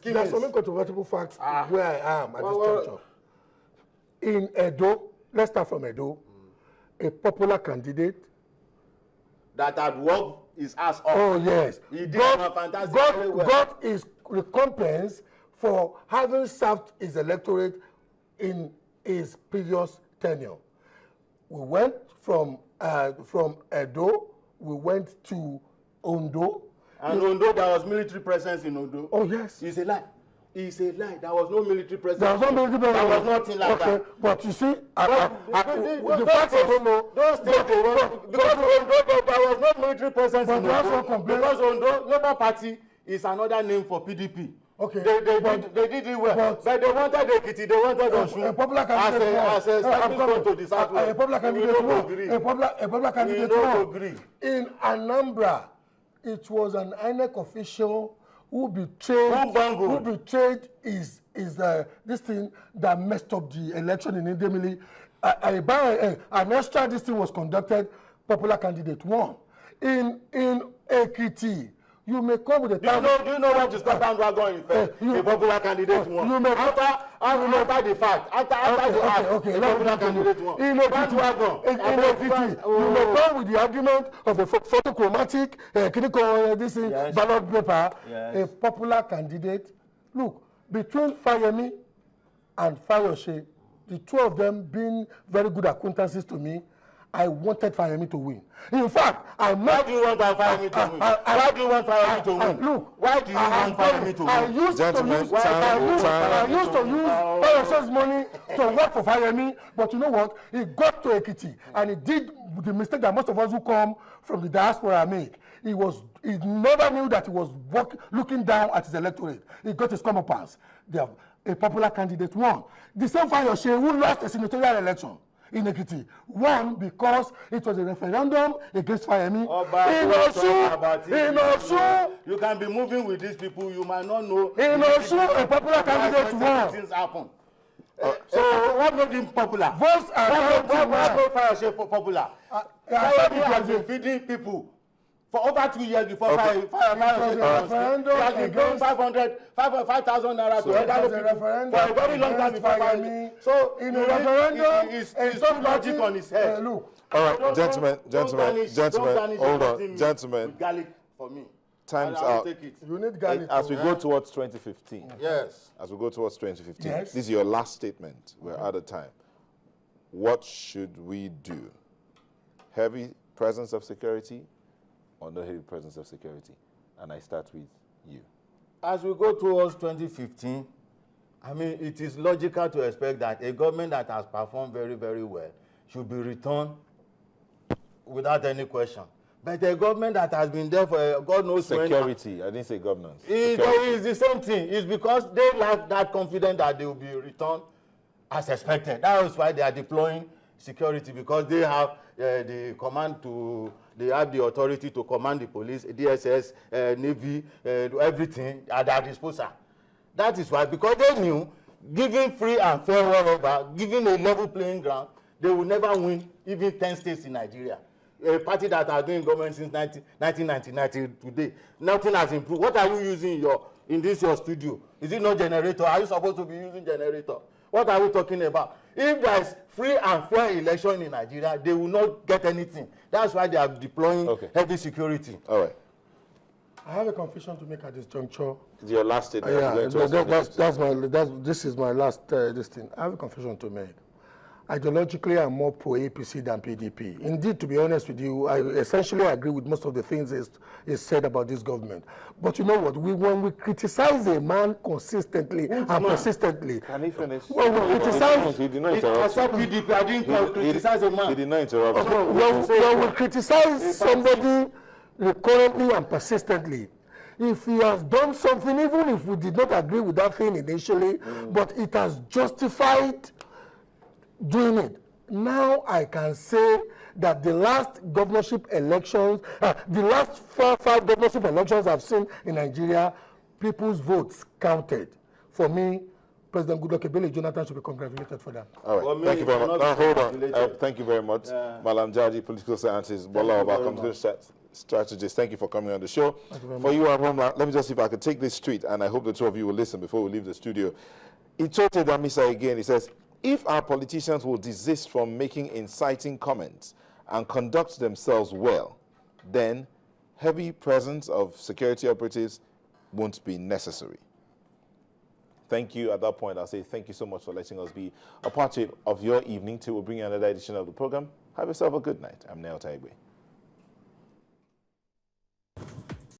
There are some incontrovertible facts where I am at this juncture. In Edo, let's start from Edo, a popular candidate that had worked his ass off. Oh, yes. He did a fantastic got his recompense for having served his electorate in his previous tenure. We went from Edo, we went to Ondo. And Ondo, there was military presence in Ondo. Oh, yes. It's a lie. It's a lie. There was no military presence. There was no military presence. There was nothing like that. But you see, the facts I don't know. Those things they want. Because Ondo, there was no military presence in Ondo. Because Ondo, Labour Party is another name for PDP. Okay. They did it well. But they wanted Ekiti, they wanted Osun. A popular candidate as a stepping stone to the southwest. A popular candidate A popular candidate in Anambra, it was an INEC official who betrayed is this thing that messed up the election in Idemili. An extra this thing was conducted, popular candidate won. In Ekiti, you may come with a do you know what is the bandwagon in fact? A popular candidate won. After the fact, after the act, a popular candidate won. In Ekiti, you may come with the argument of a photochromatic, ballot paper, a popular candidate. Look, between Fayemi and Fayose, the two of them being very good acquaintances to me, I wanted Fayemi to win. In fact, why do you want Fayemi to win? Why do you want Fayemi to win? Look, why do you want Fayemi to win? I used to use Fayose's money to work for Fayemi, but you know what? He got to Ekiti and he did the mistake that most of us who come from the diaspora make. He never knew that he was looking down at his electorate. He got his comeuppance. A popular candidate won. The same Fayose who lost a senatorial election in Ekiti won because it was a referendum against Fayemi. In Osun, you can be moving with these people, you might not know. In Osun, a popular candidate won. Things happen. So what made him popular? Votes are what made Fayose popular? Fayose has been feeding people for over 2 years before Fayose. He has been giving 5,000 naira to elderly people for a very long time before Fayose. So in a referendum, it's not logic on his head. Look. All right, gentlemen, hold on, gentlemen. With garlic for me. Time's out. You need garlic. As we go towards 2015. Yes. As we go towards 2015. Yes. This is your last statement. We're out of time. What should we do? Heavy presence of security or no heavy presence of security? And I start with you. As we go towards 2015, I mean, it is logical to expect that a government that has performed very, very well should be returned without any question. But a government that has been there for God knows when. Security. I didn't say governance. It's the same thing. It's because they lack that confidence that they will be returned as expected. That is why they are deploying security, because they have the command to. They have the authority to command the police, DSS, Navy, everything at their disposal. That is why, because they knew, giving free and fair whatever, giving a level playing ground, they will never win even 10 states in Nigeria. A party that are doing government since 1999 today, nothing has improved. What are you using in your studio? Is it not generator? Are you supposed to be using generator? What are we talking about? If there is free and fair election in Nigeria, they will not get anything. That's why they are deploying heavy security. All right. I have a confession to make at this juncture. Your last statement. This is my last this thing. I have a confession to make. Ideologically, I'm more pro-APC than PDP. Indeed, to be honest with you, I essentially agree with most of the things is said about this government. But you know what? When we criticize a man consistently and persistently... Can he finish? When we criticize... He did not interrupt. I PDP, I didn't criticize a man. He did not interrupt. When we criticize somebody recurrently and persistently, if he has done something, even if we did not agree with that thing initially, but it has justified doing it. Now I can say that the last governorship elections, the last 5 governorship elections I've seen in Nigeria, people's votes counted. For me, President Goodluck Ebele Jonathan should be congratulated for that. All right, thank you very much. Hold on. Thank you very much. Malam Jaji, Political Sciences, Bola Oba, strategist. Thank you for coming on the show. For you at home, let me just see if I can take this street, and I hope the two of you will listen before we leave the studio. Itote Damisa again, he says, if our politicians will desist from making inciting comments and conduct themselves well, then heavy presence of security operatives won't be necessary. Thank you. At that point, I'll say thank you so much for letting us be a part of your evening till we bring you another edition of the program. Have yourself a good night. I'm Neo Taigwe.